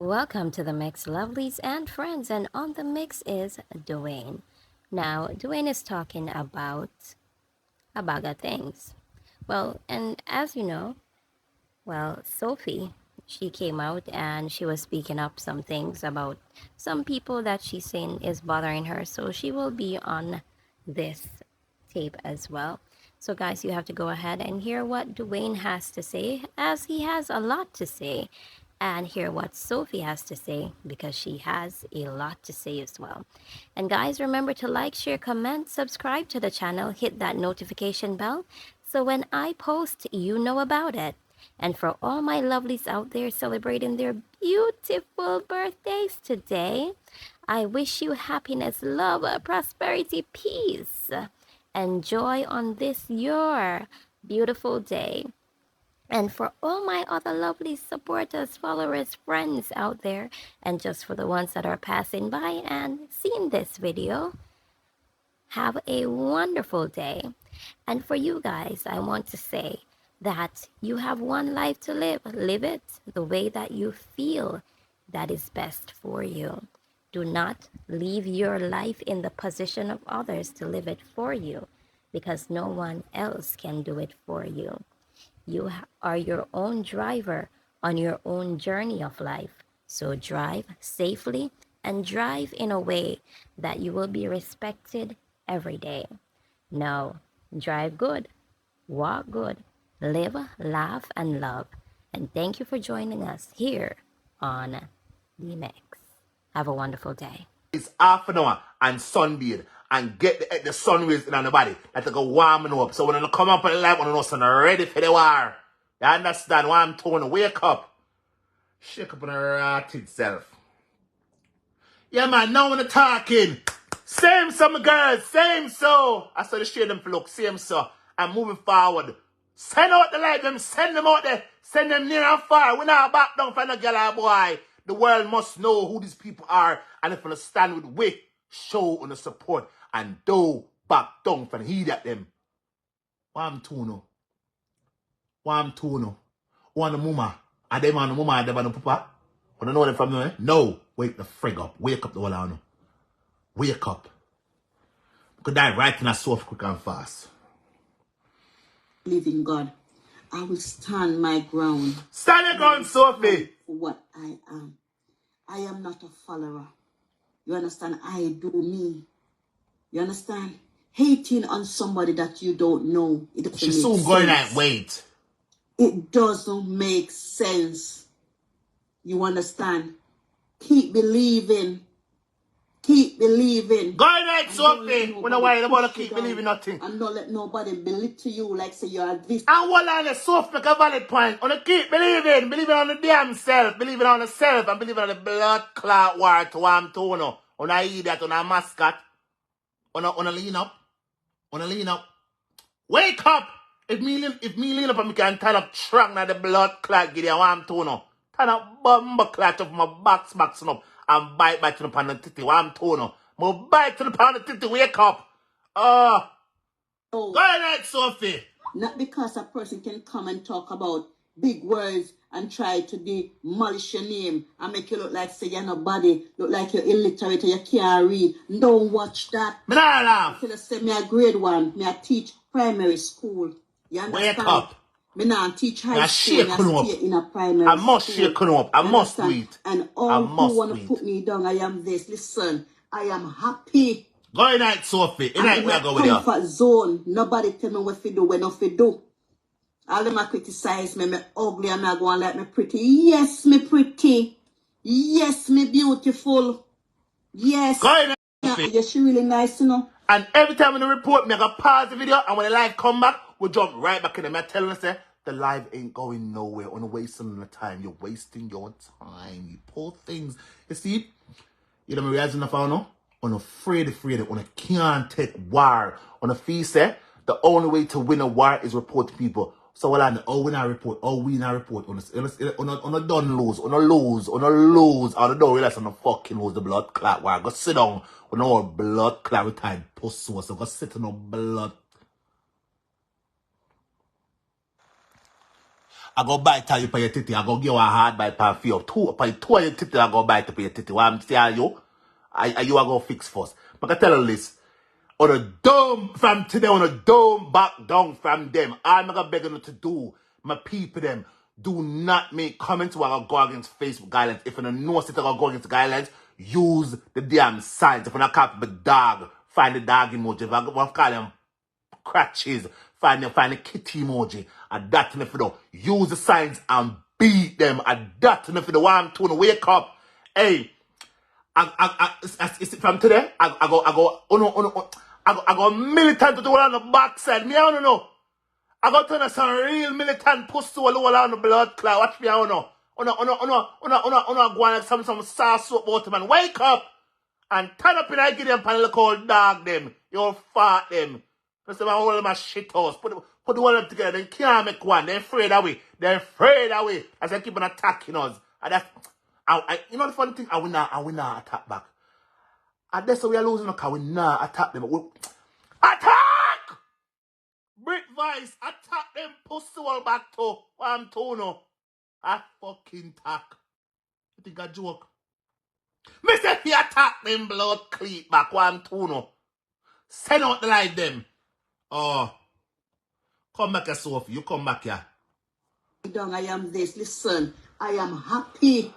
Welcome to the mix, lovelies and friends, and on the mix is Dwayne. Now, Dwayne is talking about a bag of things. Well, and as you know, Sophie, she came out and she was speaking up some things about some people that she's saying is bothering her. So she will be on this tape as well. So, guys, you have to go ahead and hear what Dwayne has to say, as he has a lot to say, and hear what Sophie has to say, because she has a lot to say as well. And, guys, remember to like, share, comment, subscribe to the channel, hit that notification bell, so when I post, you know about it. And for all my lovelies out there celebrating their beautiful birthdays today, I wish you happiness, love, prosperity, peace, and joy on this your beautiful day. And for all my other lovely supporters, followers, friends out there, and just for the ones that are passing by and seeing this video, have a wonderful day. And for you guys, I want to say that you have one life to live. Live it the way that you feel that is best for you. Do not leave your life in the position of others to live it for you, because no one else can do it for you. You are your own driver on your own journey of life. So drive safely and drive in a way that you will be respected every day. No, drive good, walk good, live, laugh, and love. And thank you for joining us here on The Mix. Have a wonderful day. It's half an hour and sunbathe and get the sun rays in on the body. That go warming up. So when they come up on the light, when they're ready for the war. You understand why I'm told? Wake up. Shake up on the rotted self. Yeah, man, now when they're talking. Same so, my girls. Same so. I saw the shade them for look. Same so. I'm moving forward. Send out the light, them. Send them out there. Send them near and far. We're not back down for no girl or boy. The world must know who these people are. And if you stand with weight, show on the support. And do back down for heed at them. One tuno. One tuno. One the mama. And them on the mama and them on the papa. Wanna know them from there? No. Wake the frig up. Wake up the whole on. Wake up. Could die right in a soft quick and fast. Living God, I will stand my ground. Stand your ground, Sophie. For what I am. I am not a follower. You understand? I do me. You understand? Hating on somebody that you don't know. It doesn't She's make soon sense. going that weight. It doesn't make sense. You understand? Keep believing. Keep believing. Go right, Sophie. When I want to keep believing nothing. And don't let nobody belittle you like say you are this. And what on the Sophie make a valid point. On the keep believing. Believing on the damn self. Believing on the self. And believing on the blood clot war to one tono. On a idiot. On a mascot. On a lean up. On a lean up. Wake up. If me lean up and me can turn up strong na the blood clot give you one tono. Turn up bumper clot of my boxing up. And bite to the pan the titty. One tono. Mo bite to the pan the titty. Wake up. Oh. Go ahead, Sophie. Not because a person can come and talk about big words and try to demolish your name and make you look like say you're nobody, look like you're illiterate or you can't read. Don't watch that. Me not laugh. Until I say me a grade 1, me a teach primary school. You understand? Wake up. Me not teach high school. Shake Me stay in a primary I must school. shake up. I must do it. And all who want to put me down, I am this. Listen, I am happy. Go night, Sophie. In night, we go with you. Comfort zone. Nobody tell me what to do, when not to do. All them a criticize me ugly, and me go on like me pretty. Yes, me pretty. Yes, me beautiful. Yes. Go night, Sophie. Yes, she really nice, you know. And every time when the report, me I go pause the video, and when the live come back, we jump right back in them. I tell them, say, the live ain't going nowhere. On wasting the time. You're wasting your time. You poor things. You see? You know me realizing the phone now? On afraid, on a can't take war. On a fee say, the only way to win a war is report to people. So what I know, we not report, we not report. On a done lose, on a lose, I don't know, realize on a fucking lose the blood clot war. Go sit down with no blood clot retired post so go sit on no blood. I go bite you for your titty. I go give you a hard bite for few. Two of your titty, I go bite for your titty. What I'm telling you, you are go fix first. But I tell you this. On a dumb from today, on a dumb back down from them. I'm not begging you to do. My people them. Do not make comments where I go against Facebook guidelines. If you don't know that I go against guidelines, use the damn signs. If you don't copy the dog, find the dog emoji. If I want to call them crutches, find the kitty emoji. And that if you don't use the signs and beat them. And that if you don't want to wake up. Hey, from today, I go militant to the one on the backside. Me, I don't know. I got to some real militant pussy all on the blood clot. Watch me, I don't know. Go like some sauce soap water, man. Wake up and turn up in I give them pan look old dog them. You fart them. That's my whole my shit house. Put the one of them together. They can't make one. They're afraid away. They're afraid away. As they keep on attacking us. And that's you know the funny thing, I will not attack back. And that's why we are losing because we not attack them. Attack! Brit Vice, attack them pussy all back to what I'm told no. I fucking tack. You think I joke? Me say he attack them blood cleat back what I'm told no. Send out the light them. Oh. Come back here, Sophie. You come back here. I am this. Listen, I am happy.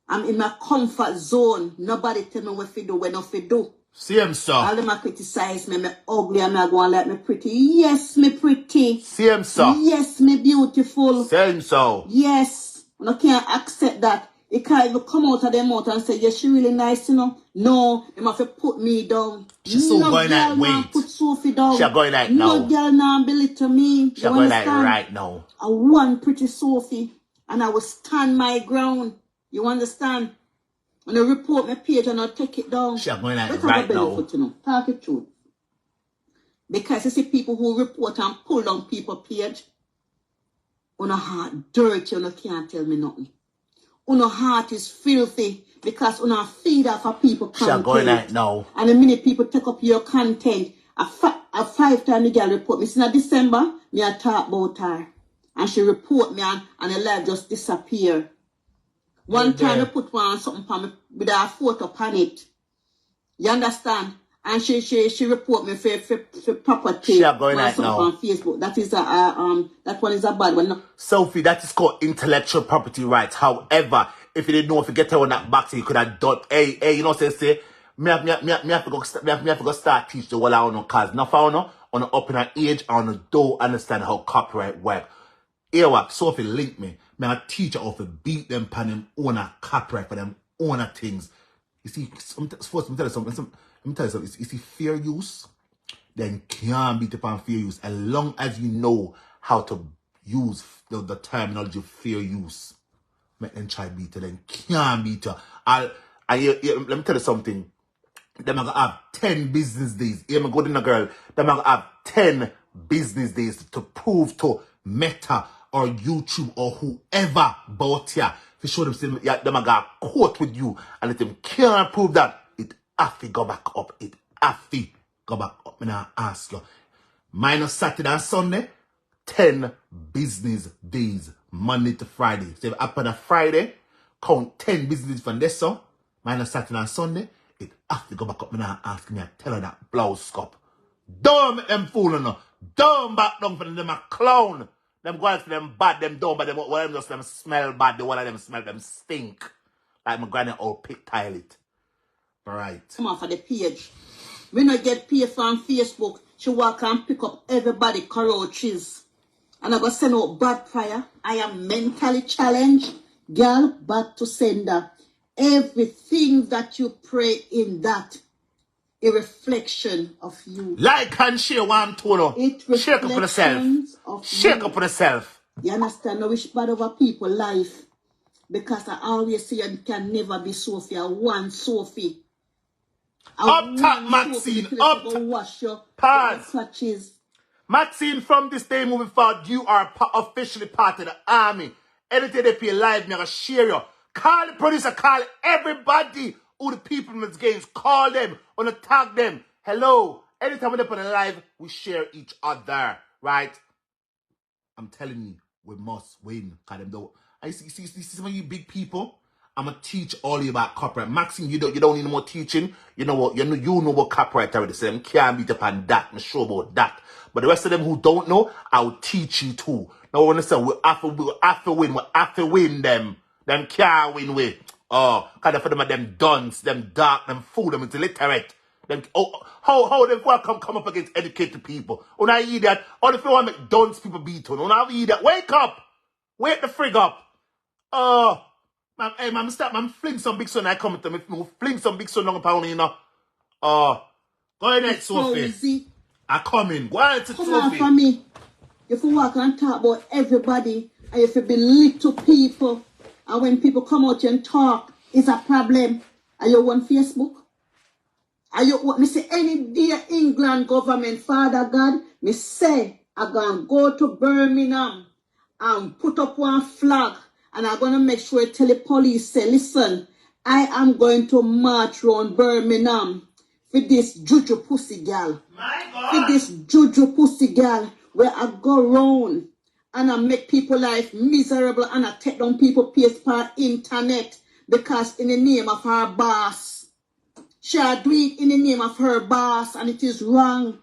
I'm in my comfort zone. Nobody tell me what to do, when not to do. Same, sir. All them criticize me ugly, and I go and like me pretty. Yes, me pretty. Same, sir. Yes, me beautiful. Same, sir. Yes. I can't accept that. It can't even come out of their mouth and say, yes, she really nice, you know. No, they have to put me down. She's so going like, wait. Put Sophie down. She's going like, no. No girl now belittle me. She's going like right now. I want pretty Sophie, and I will stand my ground. You understand? When I report my page and I'll take it down. She's going like right now. Foot, you know. Talk it true. Because you see people who report and pull down people page, on a heart dirty, you can't tell me nothing. On a heart is filthy because on a feed off of people content. She's going like now. And the minute people take up your content, a 5 times the girl report me. Since December, me I talk about her. And she report me and the life just disappear. One time I put one something for me with a photo on it. You understand? And she report me for property. She going like now on Facebook. That is that one is a bad one. Sophie, that is called intellectual property rights. However, if you didn't know, if you get her on that box, you could have done. Hey, you know what I say? Me have to go start teach the whole I don't know cause now for on the up in her age and don't understand how copyright work. Here what Sophie link me. Me a teacher how to beat them pan them own a copyright for them own things. You see, first let me tell you something. You see, fair use, then can't beat upon fair use as long as you know how to use the terminology of fair use. Make them try beat it, then can't beat her. Let me tell you something. Them are gonna have 10 business days. Here, I'm going to girl. Them are gonna have 10 business days to prove to Meta or YouTube or whoever about ya. If you show them, them are gonna quote with you and let them can't prove that. It have to go back up. It have to go back up. And I ask you. Minus Saturday and Sunday, 10 business days. Monday to Friday. So if after the Friday, count 10 business days from this so. Minus Saturday and Sunday, it have to go back up. And I ask me, I tell her that blouse scope. Don't make them fooling no. Don't back down for them a clown. Them going for them bad, them don't, but them one of them just them smell bad, the one of them smell them stink. Like my granny old pit toilet. Right. Come on for the page. We not get paid from Facebook. She walk and pick up everybody cockroaches. And I go send out bad fire. I am mentally challenged. Girl, back to sender. Everything that you pray in that, a reflection of you. Like and share one tono. Shake up on yourself. Shake up on yourself. You understand? No wish bad over people's life. Because I always say you can never be Sophie. I want Sophie. Up top, Maxine. Up top. Wash your clutches. Maxine, from this day moving forward, you are officially part of the army. Anything they pay live, me gonna share you. Call the producer, call everybody who the people in these games. Call them, wanna tag them. Hello. Anytime we put a live, we share each other. Right? I'm telling you. we must win. Cause them don't. I see some of you big people. I'ma teach all you about copyright. Maxine, you don't need no more teaching. You know what? You know what copyright already. So them can't beat up on that. I'm sure about that. But the rest of them who don't know, I'll teach you too. Now when I say we have to win, we have to win them. Them can't win with. Oh, cause for them are them dunce, them dark, them fool, them illiterate. Them how them come up against educated people. When I hear that, all if you want to make dunce people beat on. When I hear that, wake up! Wake the frig up! Oh, man, stop, man, fling some big son. I come to me, fling some big son on pound, you know. Oh, go ahead, Sophie. I come in. Go ahead, Sophie. Come on for me. If you walk and talk about everybody, and if you belittle people, and when people come out and talk, it's a problem. Are you on Facebook? Are you what me say any dear England government, Father God, me say I gonna go to Birmingham and put up one flag and I'm gonna make sure I tell the police say, listen, I am going to march around Birmingham for this juju pussy girl. My God. For this juju pussy girl where I go round and I make people life miserable and I take down people PS per internet because in the name of her boss. She do it in the name of her boss and it is wrong.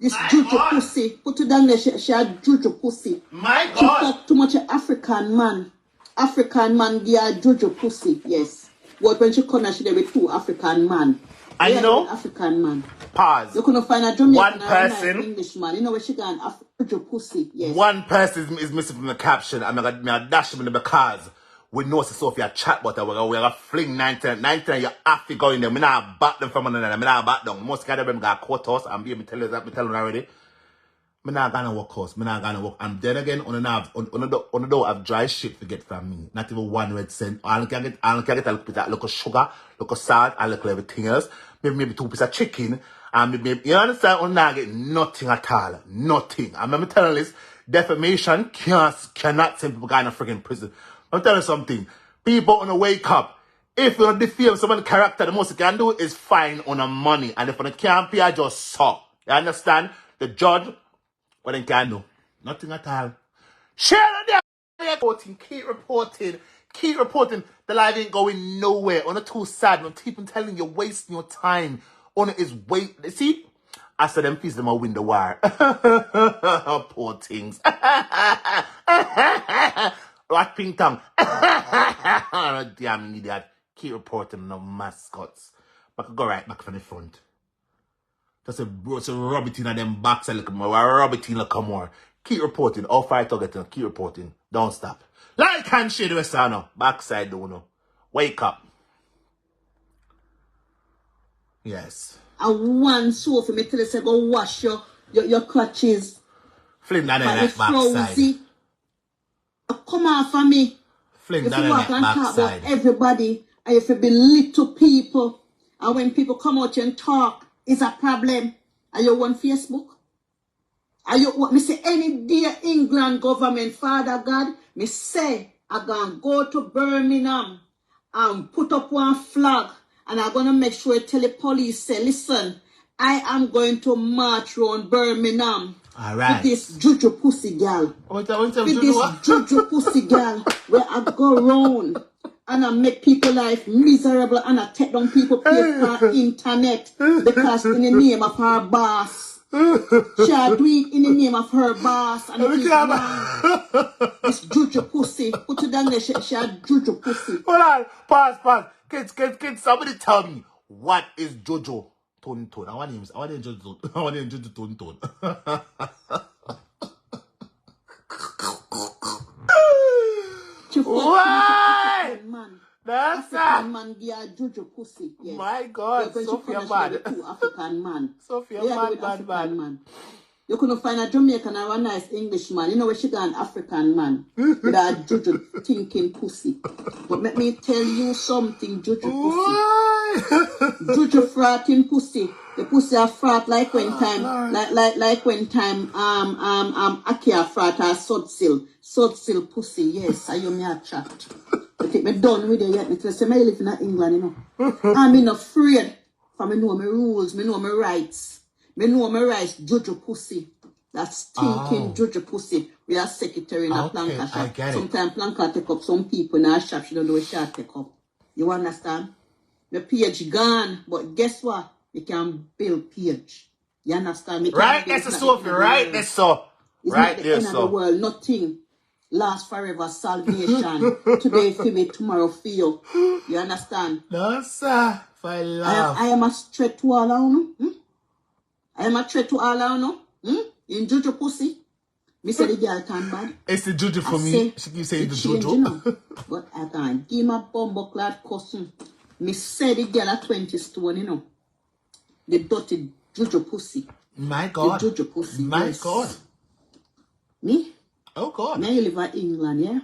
This My juju God. pussy. Put it down there, she juju pussy. My She God. fuck too much African man. African man give her juju pussy, yes. But when she come here, she there with 2 African man. And you know, African man. pause. You couldn't find a Jamaican One or a person. nice English man. You know where she got an juju pussy, yes. One person is missing from the caption. I'm gonna dash him in the because we know Sophie a chat but we're gonna fling 19 you have to go in there. Me not back them from another. Me not back down. Most of them got caught us and me tell you that, me tell you already. Me not gonna work us. Me not gonna work. And then again, on the door have dry shit to get from me. Not even 1 red cent. I can get a little bit of local sugar, local salt, and little everything else. Maybe 2 pieces of chicken. And maybe, you understand? I'm not get nothing at all. Nothing. And I'm telling you this, defamation cannot send people in a freaking prison. I'm telling you something. People on the wake up. If you defame someone's character, the most you can do is fine on a money. And if you can't pay, I just saw. You understand? The judge, what they can do? Nothing at all. Share the reporting. Keep reporting. Keep reporting. The live ain't going nowhere. On the too sad. When people telling you wasting your time. On it is wait. See? I said them piece them a win the war. Poor things. What ping tongue? Damn idiot. Keep reporting no mascots. But I could go right back from the front. Just a rub it in at them backs a little more. Rub it in a little more. Keep reporting. All 5 targets. Keep reporting. Don't stop. Like and share the rest of no. Backside don't know. Wake up. Yes. I want Sophie me tell you say go wash your clutches. Fling down in that backside. Come on for me. Fling if down you in walk that and talk backside. about everybody and if you belittle people and when people come out and talk, it's a problem. Are you on Facebook? Are you what me say any dear England government, Father God, me say I gonna go to Birmingham and put up one flag and I'm gonna make sure I tell the police say, listen, I am going to march around Birmingham. All right. For this juju pussy girl. For this juju pussy girl where I go round and I make people life miserable and I take down people per internet because in the name of her boss. She do it in the name of her boss and it is wrong. This juju pussy. Put it down there, she juju pussy. Hold on. Pause. Kids, somebody tell me what is Jojo Tone. I want him Jojo Tone. Why? That's African man give a juju pussy. Yes. My God, Sophie, bad. African man. Sophie, bad. Man. You couldn't find a Jamaican or a nice English man. You know where she got an African man with a juju thinking pussy. But let me tell you something, juju pussy. Juju fratting pussy. The pussy are frat like when time like when time Akia frat or Sudsil pussy. Yes, I am a chat. But me done with it yet. Me tell say me live in England, you know. I'm not afraid. For me know my rules, me know my rights. Me know my rights, juju pussy. That stinking Jojo pussy. We are secretary in a planka shop. I get it. Sometimes planka take up some people in our shop. She don't know what she take up. You understand? The page gone. But guess what? We can build page. You understand? Right, that's a Sophie. Right, that's so. It's Right not the there, end of the world. Nothing lasts forever. Salvation. Today for me, tomorrow for you. You understand? No, sir. For love. I am a threat to all of you. I am a threat to all of you. In Jojo pussy. Me say the girl turn bad. It's the Jojo for me. She keeps saying the change, Jojo. You know. But I can't give my bumbo clad cousin. Me say the girl at 20 stone, you know. The dirty Jojo pussy. My God. The Jojo pussy. My yes. God. Me? Oh God. Me live in England, yeah?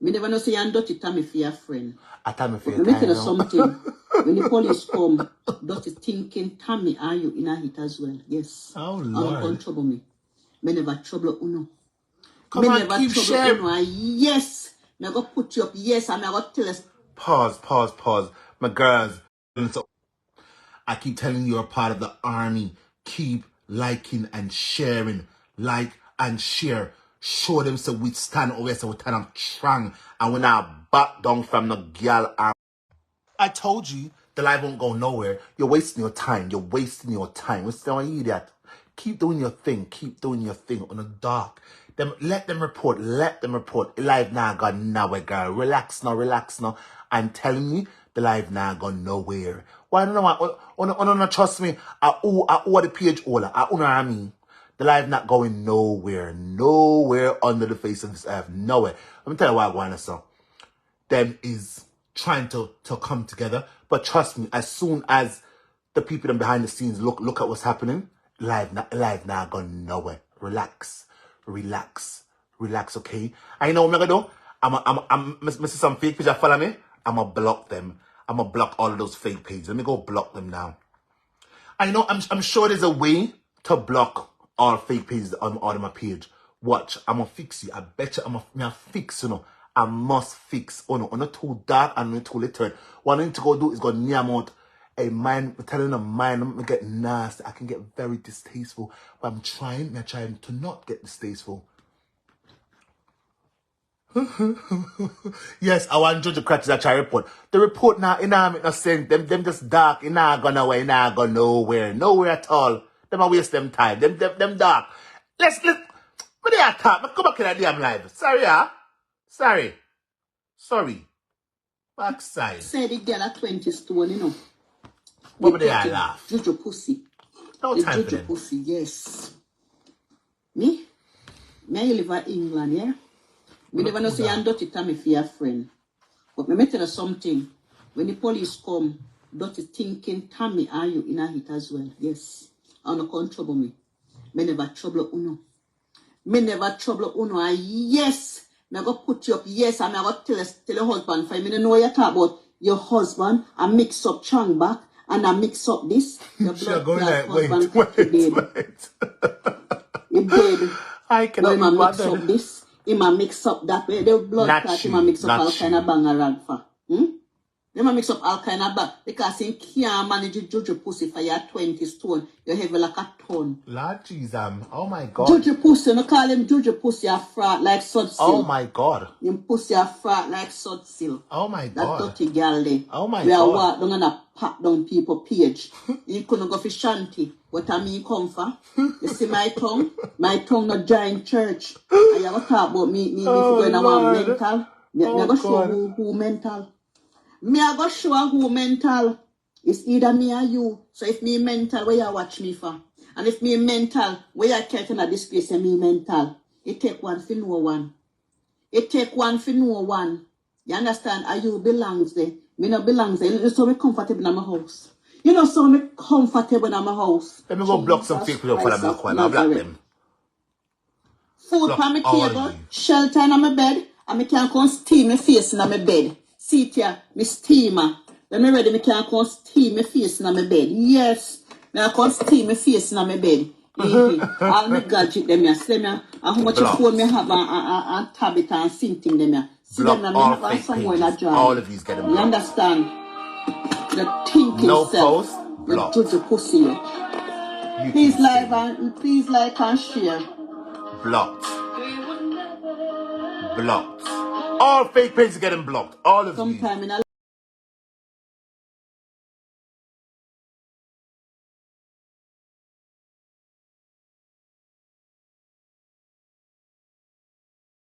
Me never know say I'm dirty Tammy for your friend. I tell me for But your me tell you time something. When the police come, dirty thinking Tammy are you in a hit as well. Yes. Oh Lord. Don't trouble me. Me never trouble uno. Come on, keep sharing. Yes. Me go put you up. Yes. And me go tell us. Pause. My girls. So I keep telling you, you're part of the army. Keep liking and sharing. Like and share. Show them so we stand over, so we stand up strong. And we're not back down from the girl army. I told you the life won't go nowhere. You're wasting your time. What's the idiot? Keep doing your thing. On the dark. Let them report. Life now gone nowhere, girl. Relax now. I'm telling you, the life now gone nowhere. Why don't know what? Not trust me. I owe the page all. I owe I mean. The life not going nowhere. Nowhere under the face of this earth. Nowhere. Let me tell you why I want to say. Them is trying to come together. But trust me, as soon as the people them behind the scenes look at what's happening, life now gone nowhere. Relax, okay? I know what I'm gonna do. I'm missing some fake pages that follow me. I'ma block them. I'ma block all of those fake pages. Let me go block them now. I know I'm sure there's a way to block all fake pages on my page. Watch, I'ma fix it. I bet you I'ma fix, you know. I must fix. Oh no, I'm not too dark and not too literate. What I need to go do is go near out a mind, telling a mind, I'm gonna get nasty. I can get very distasteful. But I'm trying to not get distasteful. Yes, I want Judge Cratch that try report. The report now, make no sense. Them just dark, not gone away, not go nowhere at all. Them a waste them time. Them dark. Let's but they are talk. Come back in that damn live. Sorry. Backside. Say the girl at 20 stone, you know. What would they are laugh? Jojo pussy. No the time for Jojo them. pussy, yes. Me live in England, yeah? Me never know say I'm dirty Tammy for your friend. But me tell you something. When the police come, dirty thinking Tammy are you in a hit as well. Yes. And no come trouble me. Me never trouble uno. Yes. Me go put you up. Yes. And I go tell your husband. For me know what you talk about your husband. I mix up Chang back. And I mix up this. Your blood clot husband. Wait. He dead. I cannot be mix up this. He might mix up that way. The blood clot, he might mix up all kind of bang around for. They might mix up all kind of bang. Because he can't manage Jojo pussy for your 20 stone. You heavy like a ton. Lord Jesus. Oh my God. Jojo pussy, no call him Jojo pussy a frat like sod seal. Oh my God. Him pussy a frat like sod seal. Oh my God. That dirty girl there. Oh my God. We are God. walk down and a pat down people page. You couldn't go for shanty. What I mean come for? You see my tongue? My tongue not join church. And you ever talk about me if you're going to want mental? Me I go show who mental. Me I go show who mental. It's either me or you. So if me mental, where you watch me for? And if me mental, where you care to disgrace me mental? It take one for no one. You understand? Are you belongs there? Me no belongs there. You so me comfortable in my house. You know, so me comfortable in my house. Let me go block some people for them. I'll block them. Food for my table, shelter in my bed, and me can come steam my face in my bed. See here, me steamer. When me ready, me can come steam my face in my bed. Yes, me I come steam my face in my bed. All my gadget them here. See me, and how much phone me have and tablet and something them here. See them, me have somewhere in a jar. All of these get them. You understand? The thinking no self. Post, block. The Jojo pussy. Please like and share. Blocked. Blocked. All fake pages getting blocked. All of you. Sometime in a